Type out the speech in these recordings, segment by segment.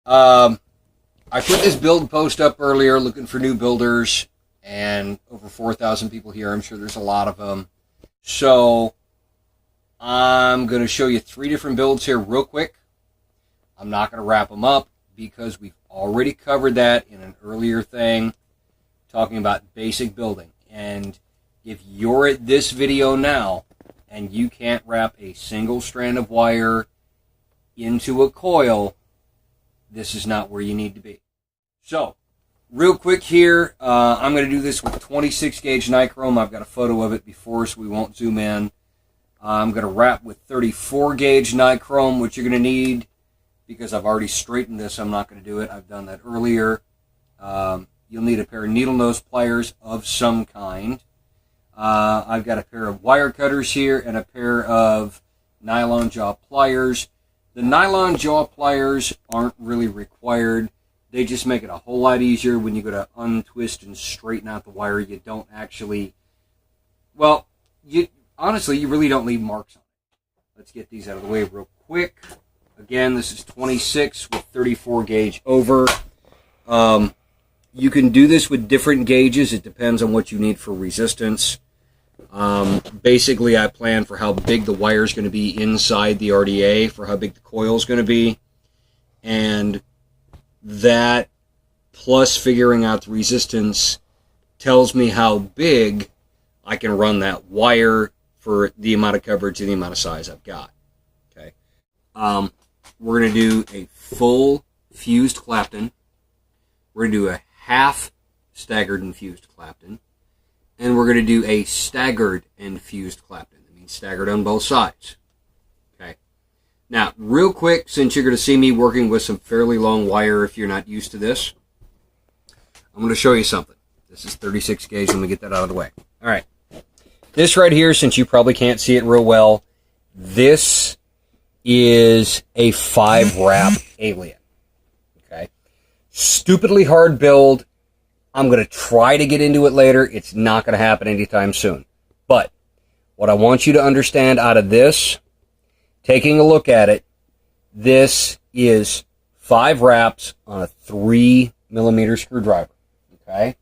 I put this build post up earlier looking for new builders, and over 4,000 people here. I'm sure there's a lot of them. So I'm going to show you 3 different builds here real quick. I'm not going to wrap them up because we've already covered that in an earlier thing talking about basic building. And if you're at this video now and you can't wrap a single strand of wire into a coil, this is not where you need to be. So, real quick here, I'm going to do this with 26 gauge nichrome. I've got a photo of it before, so we won't zoom in. I'm going to wrap with 34 gauge nichrome, which you're going to need because I've already straightened this. I'm not going to do it. I've done that earlier. You'll need a pair of needle nose pliers of some kind. I've got a pair of wire cutters here and a pair of nylon jaw pliers. The nylon jaw pliers aren't really required. They just make it a whole lot easier when you go to untwist and straighten out the wire. You don't actually, well, honestly, you really don't leave marks on it. Let's get these out of the way real quick. Again, this is 26 with 34 gauge over. You can do this with different gauges. It depends on what you need for resistance. Basically, I plan for how big the wire is going to be inside the RDA, for how big the coil is going to be. And that, plus figuring out the resistance, tells me how big I can run that wire for the amount of coverage and the amount of size I've got. Okay. We're going to do a full fused Clapton. We're going to do a half staggered and fused Clapton. And we're going to do a staggered and fused Clapton. That means staggered on both sides. Okay. Now, real quick, since you're going to see me working with some fairly long wire if you're not used to this, I'm going to show you something. This is 36 gauge. Let me get that out of the way. All right. This right here, since you probably can't see it real well, this is a 5-wrap alien. Okay. Stupidly hard build. I'm going to try to get into it later. It's not going to happen anytime soon. But what I want you to understand out of this, taking a look at it, this is 5 wraps on a 3mm screwdriver. Okay?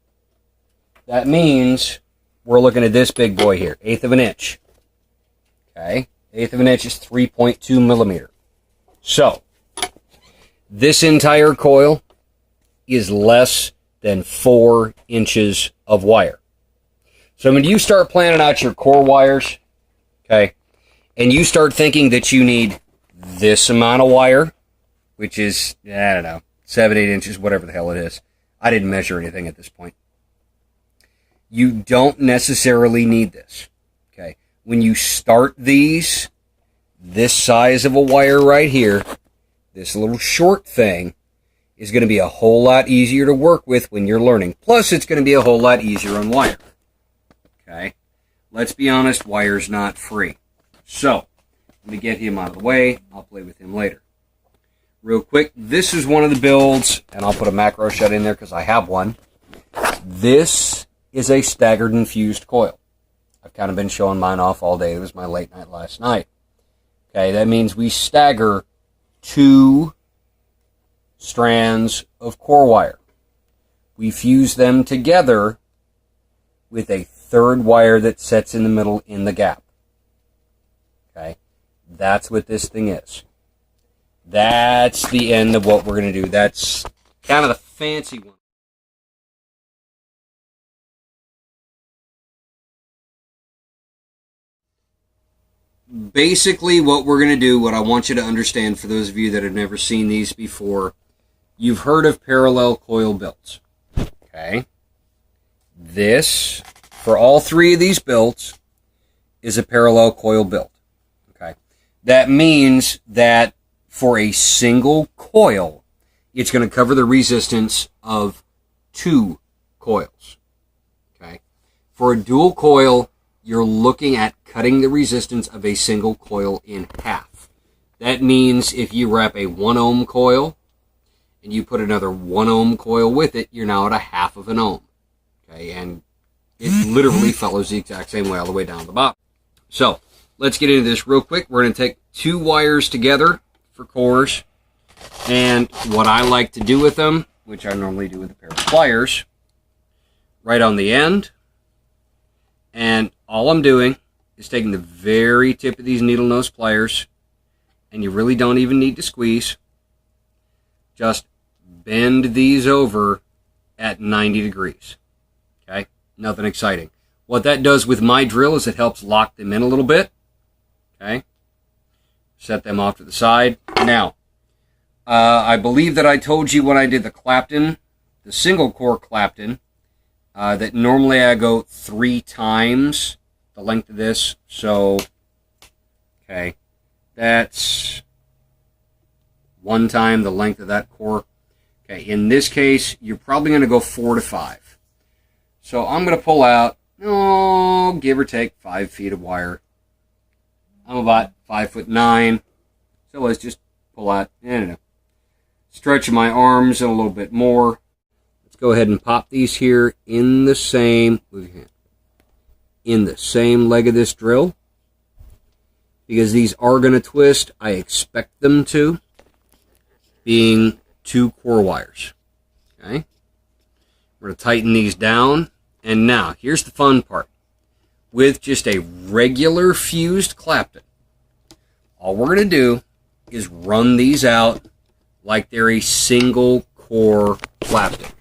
That means we're looking at this big boy here, 1/8 of an inch. Okay? 1/8 of an inch is 3.2 millimeter. So, this entire coil is less than 4 inches of wire. So when you start planning out your core wires, okay, and you start thinking that you need this amount of wire, which is, I don't know, 7-8 inches, whatever the hell it is. I didn't measure anything at this point. You don't necessarily need this. Okay. When you start these, this size of a wire right here, this little short thing, is going to be a whole lot easier to work with when you're learning. Plus, it's going to be a whole lot easier on wire. Okay? Let's be honest, wire's not free. So, let me get him out of the way. I'll play with him later. Real quick, this is one of the builds, and I'll put a macro shot in there because I have one. This is a staggered and fused coil. I've kind of been showing mine off all day. It was my late night last night. Okay, that means we stagger 2 strands of core wire. We fuse them together with a 3rd wire that sets in the middle in the gap. Okay? That's what this thing is. That's the end of what we're going to do. That's kind of the fancy one. Basically, what we're going to do, what I want you to understand, for those of you that have never seen these before, you've heard of parallel coil builds. Okay? This, for all 3 of these builds, is a parallel coil build. Okay? That means that for a single coil, it's going to cover the resistance of 2 coils. Okay? For a dual coil, you're looking at cutting the resistance of a single coil in half. That means if you wrap a 1 ohm coil and you put another 1 ohm coil with it, you're now at a 1/2 of an ohm. Okay, and it literally follows the exact same way all the way down the bottom. So, let's get into this real quick. We're going to take 2 wires together for cores. And what I like to do with them, which I normally do with a pair of pliers, right on the end. And all I'm doing is taking the very tip of these needle nose pliers, and you really don't even need to squeeze. Just bend these over at 90 degrees. Okay? Nothing exciting. What that does with my drill is it helps lock them in a little bit. Okay? Set them off to the side. Now, I believe that I told you when I did the Clapton, the single core Clapton, that normally I go 3 times the length of this. So, okay, that's 1 time the length of that core. Okay, in this case, you're probably going to go 4 to 5. So I'm going to pull out, give or take 5 feet of wire. I'm about 5'9", so let's just pull out, I don't know, stretching my arms a little bit more. Let's go ahead and pop these here in the same leg of this drill, because these are going to twist. I expect them to, being 2 core wires. Okay, we're going to tighten these down, and now here's the fun part. With just a regular fused Clapton, all we're going to do is run these out like they're a single core Clapton.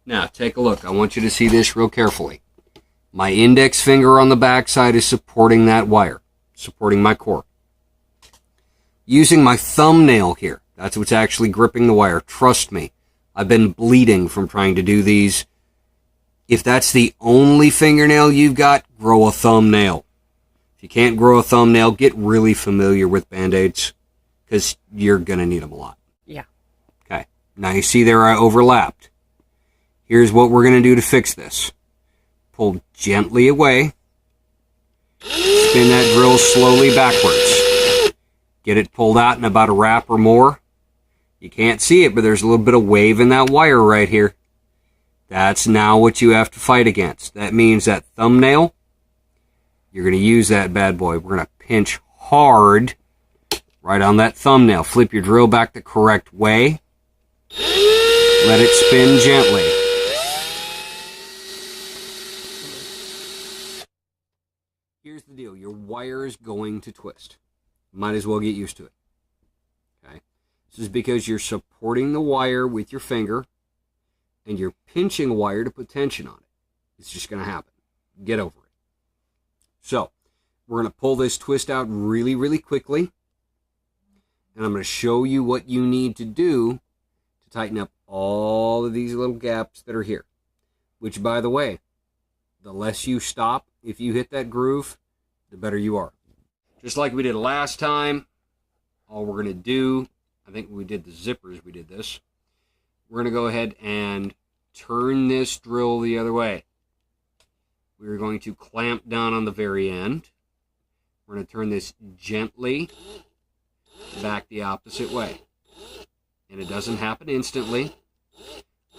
Now, take a look. I want you to see this real carefully. My index finger on the back side is supporting that wire, supporting my core. Using my thumbnail here, that's what's actually gripping the wire. Trust me, I've been bleeding from trying to do these. If that's the only fingernail you've got, grow a thumbnail. If you can't grow a thumbnail, get really familiar with Band-Aids, because you're going to need them a lot. Yeah. Okay. Now you see there I overlapped. Here's what we're going to do to fix this. Pull gently away. Spin that drill slowly backwards. Get it pulled out in about a wrap or more. You can't see it, but there's a little bit of wave in that wire right here. That's now what you have to fight against. That means that thumbnail, you're going to use that bad boy. We're going to pinch hard right on that thumbnail. Flip your drill back the correct way. Let it spin gently. Here's the deal. Your wire is going to twist. Might as well get used to it. Okay? This is because you're supporting the wire with your finger, and you're pinching a wire to put tension on it. It's just going to happen. Get over it. So, we're going to pull this twist out really, really quickly. And I'm going to show you what you need to do to tighten up all of these little gaps that are here. Which, by the way, the less you stop, if you hit that groove, the better you are. Just like we did last time, all we're going to do, I think we did the zippers, we did this. We're going to go ahead and turn this drill the other way. We're going to clamp down on the very end. We're going to turn this gently back the opposite way. And it doesn't happen instantly.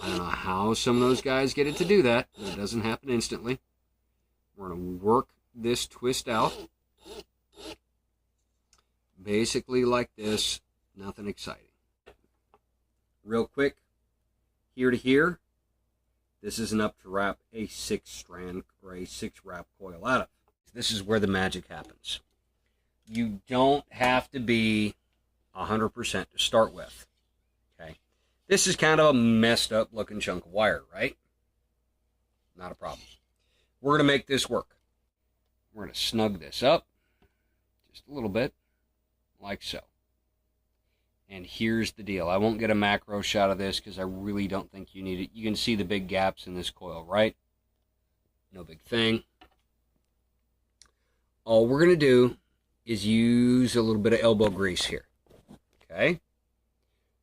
I don't know how some of those guys get it to do that, but it doesn't happen instantly. We're going to work this twist out. Basically like this, nothing exciting. Real quick, here to here, this is enough to wrap a 6-strand or a 6-wrap coil out of. This is where the magic happens. You don't have to be 100% to start with. Okay, this is kind of a messed up looking chunk of wire, right? Not a problem. We're going to make this work. We're going to snug this up just a little bit, like so. And here's the deal. I won't get a macro shot of this because I really don't think you need it. You can see the big gaps in this coil, right? No big thing. All we're going to do is use a little bit of elbow grease here. Okay?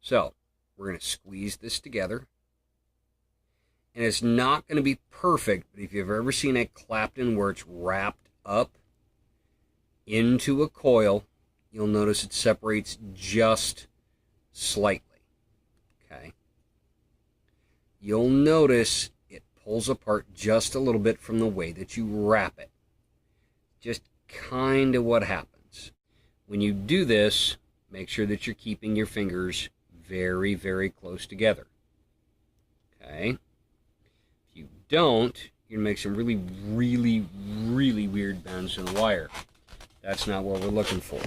So, we're going to squeeze this together. And it's not going to be perfect, but if you've ever seen a Clapton where it's wrapped up into a coil, you'll notice it separates just slightly. Okay? You'll notice it pulls apart just a little bit from the way that you wrap it. Just kind of what happens. When you do this, make sure that you're keeping your fingers very, very close together. Okay? If you don't, you're going to make some really, really, really weird bends in the wire. That's not what we're looking for.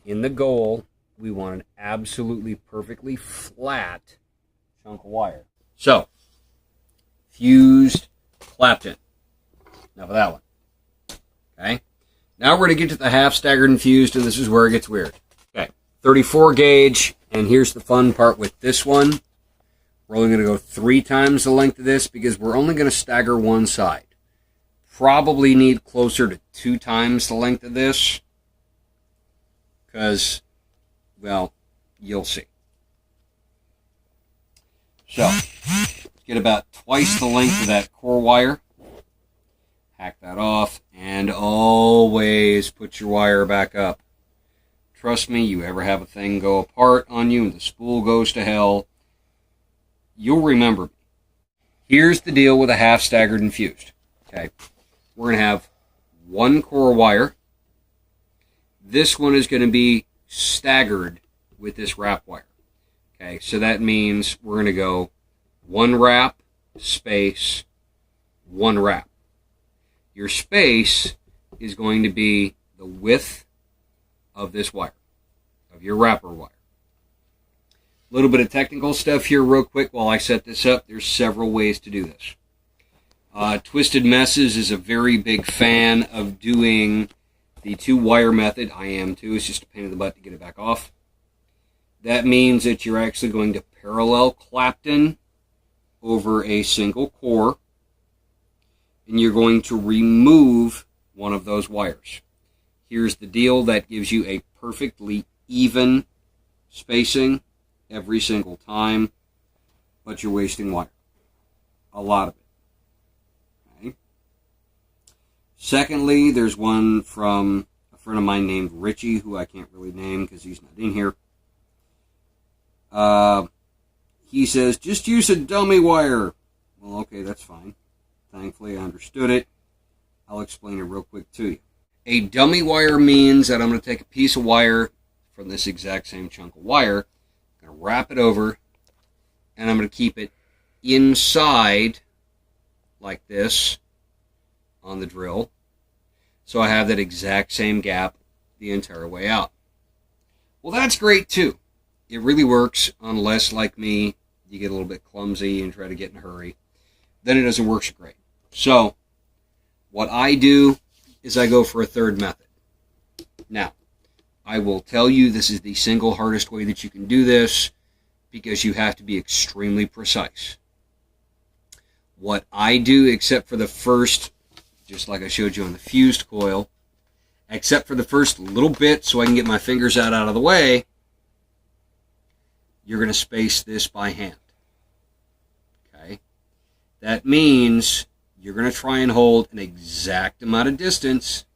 In the goal, we want an absolutely perfectly flat chunk of wire. So, fused Clapton. Enough of that one. Okay? Now we're going to get to the half-staggered and fused, and this is where it gets weird. Okay, 34 gauge, and here's the fun part with this one. We're only going to go 3 times the length of this because we're only going to stagger one side. Probably need closer to 2 times the length of this because, well, you'll see. So, get about twice the length of that core wire. Hack that off, and always put your wire back up. Trust me, you ever have a thing go apart on you and the spool goes to hell, you'll remember me. Here's the deal with a half-staggered and fused. Okay, we're going to have 1 core wire. This one is going to be staggered with this wrap wire. Okay, so that means we're going to go 1 wrap, space, 1 wrap. Your space is going to be the width of this wire, of your wrapper wire. A little bit of technical stuff here real quick while I set this up. There's several ways to do this. Twisted Messes is a very big fan of doing the 2-wire method. I am too. It's just a pain in the butt to get it back off. That means that you're actually going to parallel Clapton over a single core, and you're going to remove one of those wires. Here's the deal. That gives you a perfectly even spacing every single time, but you're wasting wire. A lot of it. Okay. Secondly, there's one from a friend of mine named Richie, who I can't really name because he's not in here. He says, just use a dummy wire. Well, okay, that's fine. Thankfully, I understood it. I'll explain it real quick to you. A dummy wire means that I'm going to take a piece of wire from this exact same chunk of wire, I'm going to wrap it over, and I'm going to keep it inside like this on the drill, so I have that exact same gap the entire way out. Well, that's great too. It really works unless, like me, you get a little bit clumsy and try to get in a hurry. Then it doesn't work so great. So, what I do is I go for a third method. Now, I will tell you this is the single hardest way that you can do this because you have to be extremely precise. What I do, except for the first, just like I showed you on the fused coil, except for the first little bit so I can get my fingers out of the way, you're going to space this by hand. Okay? That means you're going to try and hold an exact amount of distance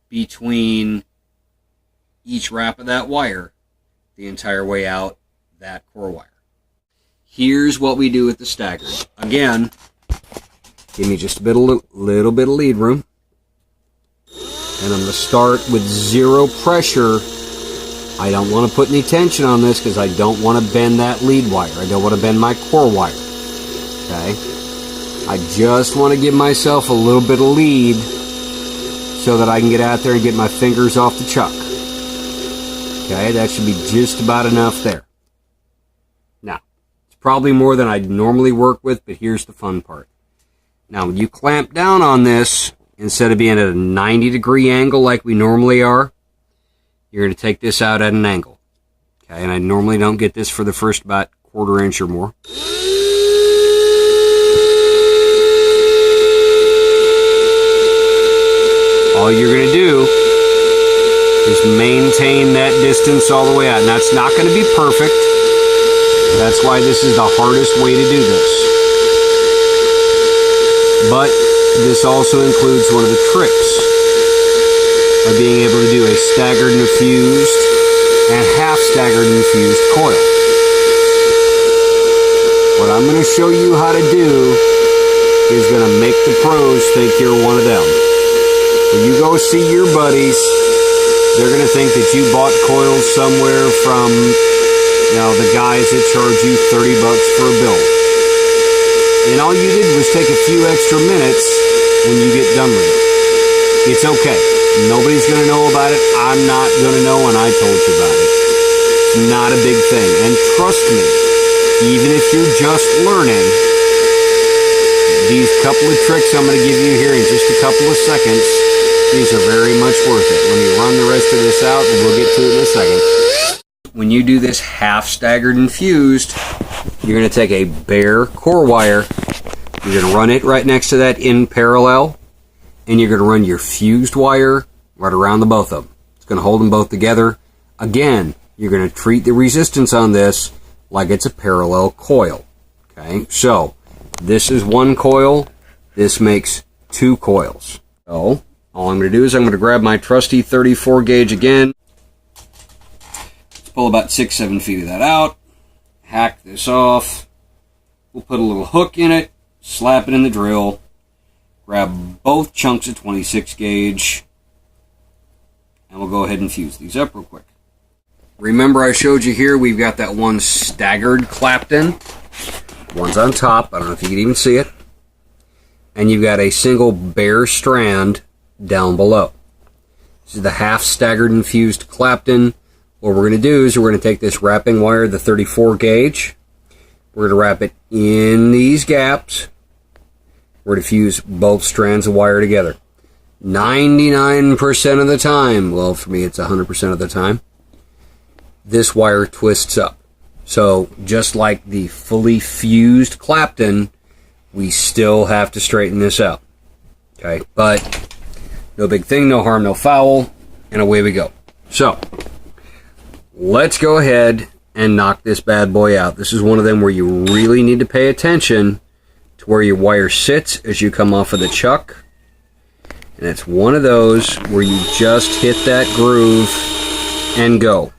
between each wrap of that wire the entire way out that core wire. Here's what we do with the staggered. Again, give me just a little bit of lead room. And I'm going to start with 0 pressure. I don't want to put any tension on this because I don't want to bend that lead wire. I don't want to bend my core wire. Okay? I just want to give myself a little bit of lead so that I can get out there and get my fingers off the chuck. Okay, that should be just about enough there. Now, it's probably more than I'd normally work with, but here's the fun part. Now, when you clamp down on this, instead of being at a 90-degree angle like we normally are, you're going to take this out at an angle. Okay, and I normally don't get this for the first about 1/4 inch or more. All you're going to do is maintain that distance all the way out. Now, it's not going to be perfect. That's why this is the hardest way to do this. But this also includes one of the tricks of being able to do a staggered and a fused and half-staggered and fused coil. What I'm going to show you how to do is going to make the pros think you're one of them. When you go see your buddies they're going to think that you bought coils somewhere from, you know, the guys that charge you $30 for a build. And all you did was take a few extra minutes when you get done with it. It's okay. Nobody's going to know about it. I'm not going to know, and I told you about it. It's not a big thing. And trust me, even if you're just learning, these couple of tricks I'm going to give you here in just a couple of seconds, these are very much worth it. Let me run the rest of this out, and we'll get to it in a second. When you do this half-staggered and fused, you're going to take a bare core wire, you're going to run it right next to that in parallel, and you're going to run your fused wire right around the both of them. It's going to hold them both together. Again, you're going to treat the resistance on this like it's a parallel coil. Okay, so this is one coil. This makes two coils. So all I'm going to do is I'm going to grab my trusty 34 gauge again. Let's pull about 6-7 feet of that out. Hack this off. We'll put a little hook in it. Slap it in the drill. Grab both chunks of 26 gauge. And we'll go ahead and fuse these up real quick. Remember I showed you here we've got that one staggered Clapton. One's on top. I don't know if you can even see it. And you've got a single bare strand down below. This is the half-staggered and fused Clapton. What we're going to do is we're going to take this wrapping wire, the 34 gauge. We're going to wrap it in these gaps. We're going to fuse both strands of wire together. 99% of the time, well, for me it's 100% of the time, this wire twists up. So just like the fully fused Clapton, we still have to straighten this out. Okay, but no big thing, no harm, no foul, and away we go. So let's go ahead and knock this bad boy out. This is one of them where you really need to pay attention to where your wire sits as you come off of the chuck. And it's one of those where you just hit that groove and go.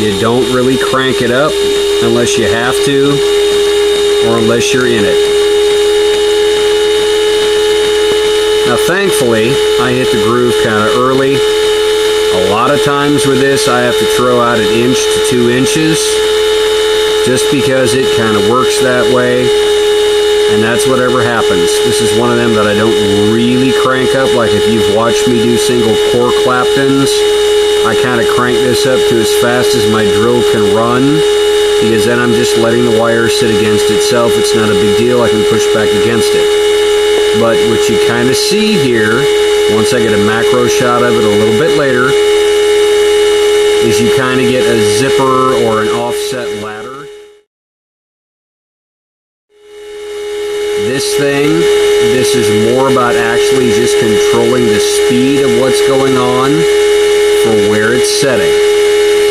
You don't really crank it up unless you have to or unless you're in it. Now thankfully, I hit the groove kind of early. A lot of times with this, I have to throw out 1 inch to 2 inches just because it kind of works that way, and that's whatever happens. This is one of them that I don't really crank up. Like if you've watched me do single core Claptons, I kind of crank this up to as fast as my drill can run, because then I'm just letting the wire sit against itself. It's not a big deal. I can push back against it. But what you kind of see here, once I get a macro shot of it a little bit later, is you kind of get a zipper or an offset ladder. This is more about actually just controlling the speed of what's going on for where it's setting.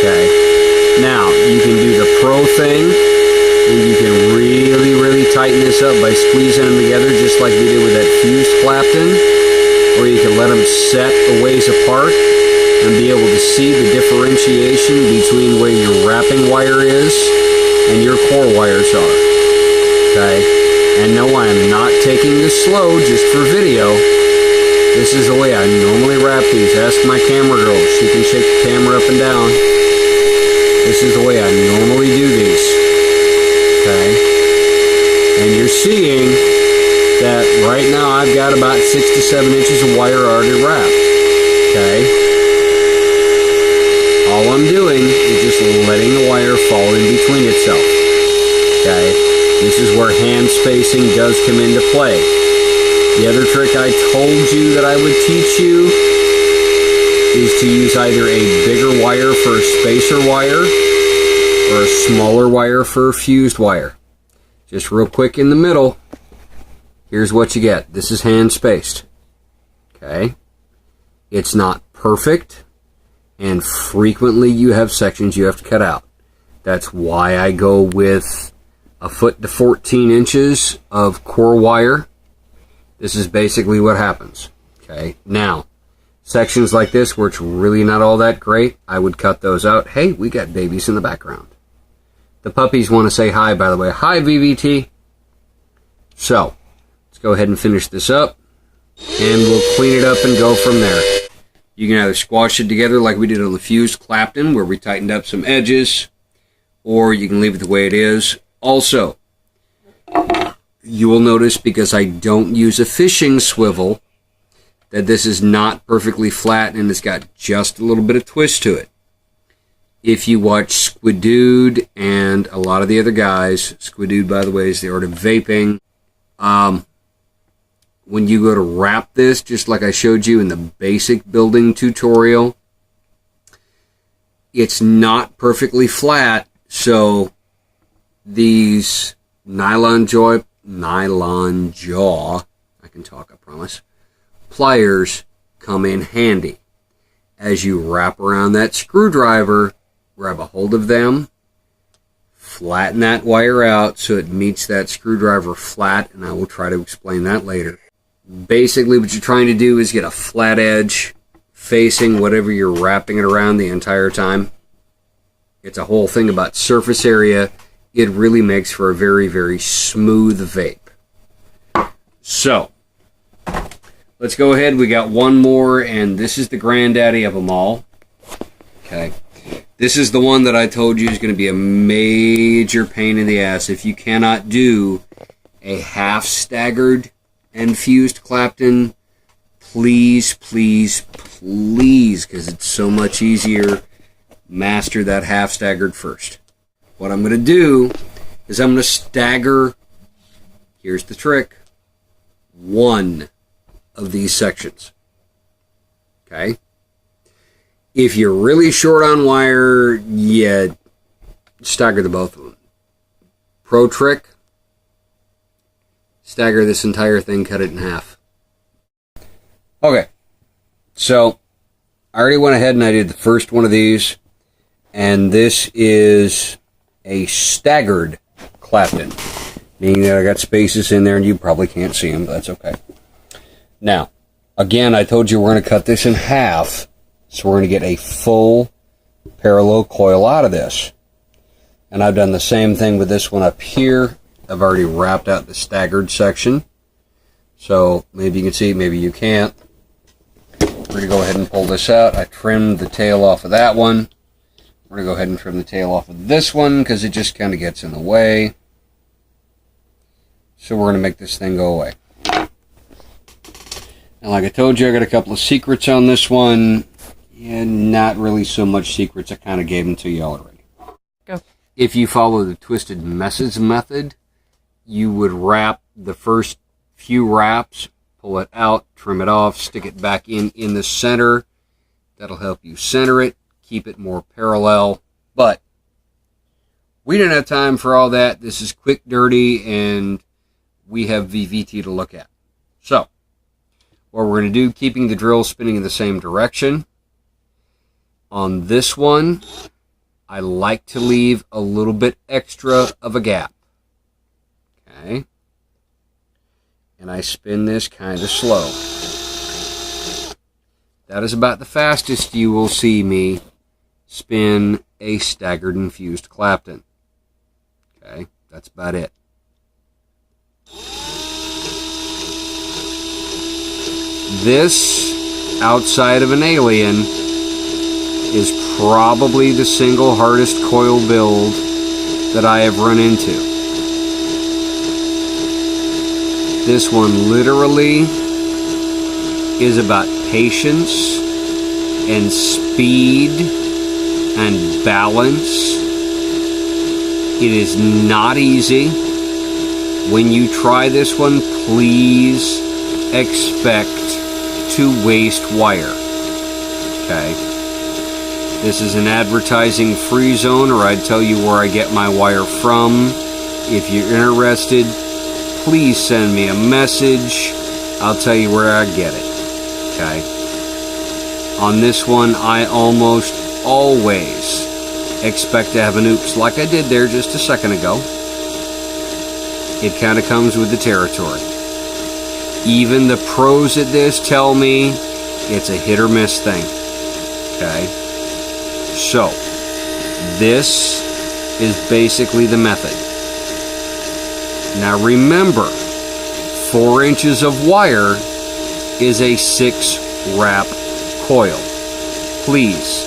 Okay. Now, you can do the pro thing, and you can really tighten this up by squeezing them together just like we did with that fused Clapton. Or you can let them set a ways apart and be able to see the differentiation between where your wrapping wire is and your core wires are. Okay? And no, I am not taking this slow just for video. This is the way I normally wrap these. Ask my camera girl. She can shake the camera up and down. This is the way I normally do these. Okay? And you're seeing that right now I've got about 6 to 7 inches of wire already wrapped. Okay? All I'm doing is just letting the wire fall in between itself. Okay? This is where hand spacing does come into play. The other trick I told you that I would teach you is to use either a bigger wire for a spacer wire or a smaller wire for a fused wire. Just real quick in the middle, here's what you get. This is hand spaced. Okay? It's not perfect, and frequently you have sections you have to cut out. That's why I go with 1 foot to 14 inches of core wire. This is basically what happens. Okay, now, sections like this where it's really not all that great, I would cut those out. Hey, we got babies in the background. The puppies want to say hi, by the way. Hi, VVT. So, let's go ahead and finish this up, and we'll clean it up and go from there. You can either squash it together like we did on the fused Clapton, where we tightened up some edges, or you can leave it the way it is. Also, you will notice, because I don't use a fishing swivel, that this is not perfectly flat and it's got just a little bit of twist to it. If you watch Squidude and a lot of the other guys, Squidude, by the way, is the art of vaping. When you go to wrap this, just like I showed you in the basic building tutorial, it's not perfectly flat, so these nylon jaw, I can talk, I promise, pliers come in handy. As you wrap around that screwdriver, grab a hold of them, flatten that wire out so it meets that screwdriver flat, and I will try to explain that later. Basically, what you're trying to do is get a flat edge facing whatever you're wrapping it around the entire time. It's a whole thing about surface area. It really makes for a very, very smooth vape. So, let's go ahead. We got one more, and this is the granddaddy of them all. Okay. This is the one that I told you is going to be a major pain in the ass if you cannot do a half-staggered and fused Clapton. Please, please, please, because it's so much easier, master that half-staggered first. What I'm going to do is I'm going to stagger, here's the trick, one of these sections. Okay? If you're really short on wire, yeah, stagger the both of them. Pro trick, stagger this entire thing, cut it in half. Okay, so I already went ahead and I did the first one of these, and this is a staggered Clapton, meaning that I got spaces in there and you probably can't see them, but that's okay. Now, again, I told you we're going to cut this in half, so we're going to get a full parallel coil out of this. And I've done the same thing with this one up here. I've already wrapped out the staggered section. So maybe you can see, maybe you can't. We're going to go ahead and pull this out. I trimmed the tail off of that one. We're going to go ahead and trim the tail off of this one because it just kind of gets in the way. So we're going to make this thing go away. And like I told you, I got a couple of secrets on this one. And not really so much secrets. I kind of gave them to you already. Go. If you follow the twisted messes method, you would wrap the first few wraps, pull it out, trim it off, stick it back in the center. That'll help you center it, keep it more parallel. But we didn't have time for all that. This is quick, dirty, and we have VVT to look at. So, what we're going to do, keeping the drill spinning in the same direction. On this one, I like to leave a little bit extra of a gap. Okay. And I spin this kind of slow. That is about the fastest you will see me spin a staggered and fused Clapton. Okay, that's about it. This, outside of an alien, is probably the single hardest coil build that I have run into. This one literally is about patience and speed and balance. It is not easy. When you try this one, please expect to waste wire. Okay? This is an advertising free zone, or I'd tell you where I get my wire from. If you're interested, please send me a message. I'll tell you where I get it. Okay? On this one, I almost always expect to have an oops like I did there just a second ago. It kind of comes with the territory. Even the pros at this tell me it's a hit or miss thing. Okay? So, this is basically the method. Now remember, 4 inches of wire is a 6 wrap coil. please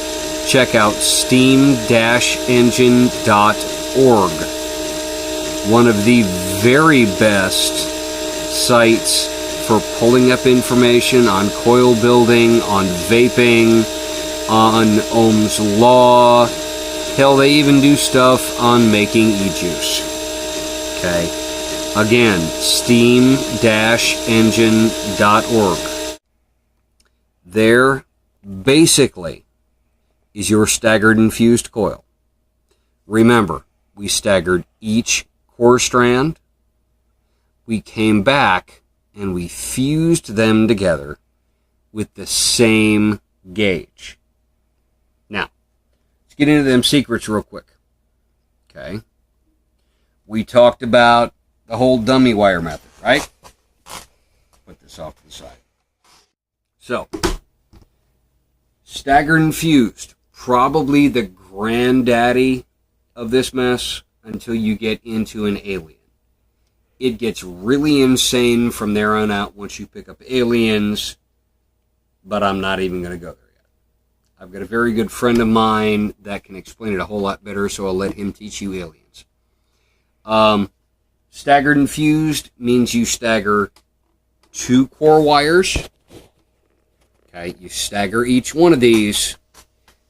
check out steam-engine.org, one of the very best sites for pulling up information on coil building, on vaping, on Ohm's Law. Hell, they even do stuff on making e-juice. Okay. Again, steam-engine.org. There, basically, is your staggered infused coil. Remember, we staggered each core strand. We came back and we fused them together with the same gauge. Now, let's get into them secrets real quick. Okay. We talked about the whole dummy wire method, right? Put this off to the side. So, staggered infused, probably the granddaddy of this mess until you get into an alien. It gets really insane from there on out once you pick up aliens, but I'm not even going to go there yet. I've got a very good friend of mine that can explain it a whole lot better, so I'll let him teach you aliens. Staggered infused means you stagger 2 core wires. Okay, you stagger each one of these,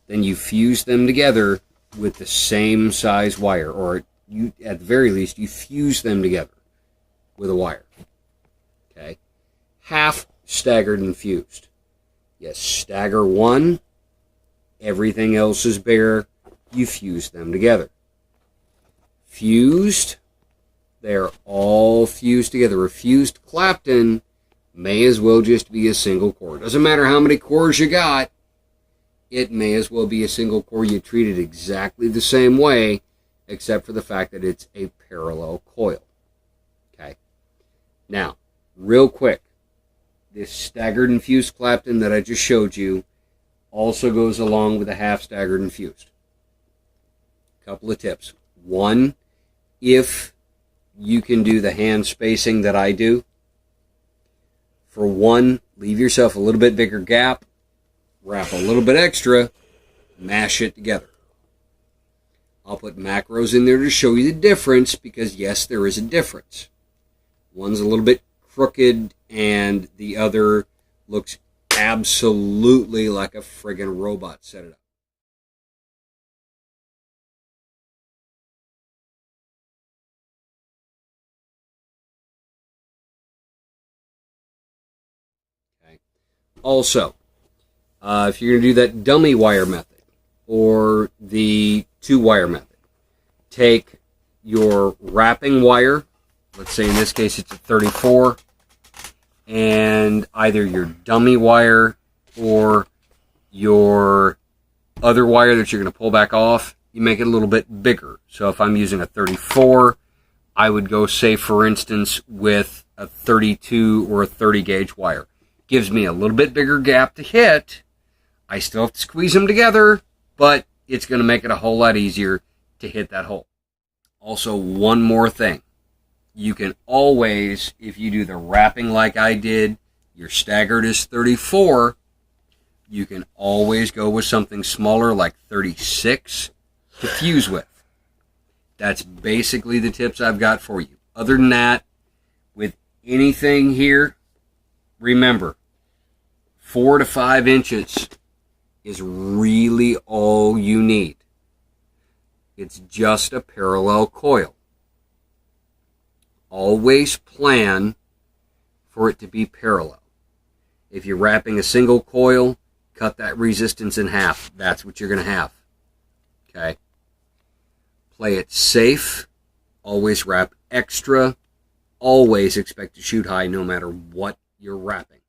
then you fuse them together with the same size wire, or you, at the very least, you fuse them together with a wire. Okay, half staggered infused. You stagger one, everything else is bare, you fuse them together. Fused, they're all fused together. A fused Clapton may as well just be a single core. Doesn't matter how many cores you got, it may as well be a single core. You treat it exactly the same way, except for the fact that it's a parallel coil. Okay. Now, real quick, this staggered infused Clapton that I just showed you also goes along with a half staggered infused. Couple of tips. One, if you can do the hand spacing that I do, for one, leave yourself a little bit bigger gap, wrap a little bit extra, mash it together. I'll put macros in there to show you the difference, because yes, there is a difference. One's a little bit crooked and the other looks absolutely like a friggin' robot set it up. Okay. Also, if you're going to do that dummy wire method or the 2-wire method, take your wrapping wire, let's say in this case it's a 34, and either your dummy wire or your other wire that you're going to pull back off, you make it a little bit bigger. So if I'm using a 34, I would go, say, for instance, with a 32 or a 30 gauge wire. Gives me a little bit bigger gap to hit. I still have to squeeze them together, but it's going to make it a whole lot easier to hit that hole. Also, one more thing. You can always, if you do the wrapping like I did, your staggered is 34, you can always go with something smaller like 36 to fuse with. That's basically the tips I've got for you. Other than that, with anything here, remember, 4 to 5 inches is really all you need. It's just a parallel coil. Always plan for it to be parallel. If you're wrapping a single coil, cut that resistance in half. That's what you're going to have. Okay? Play it safe. Always wrap extra. Always expect to shoot high no matter what you're wrapping.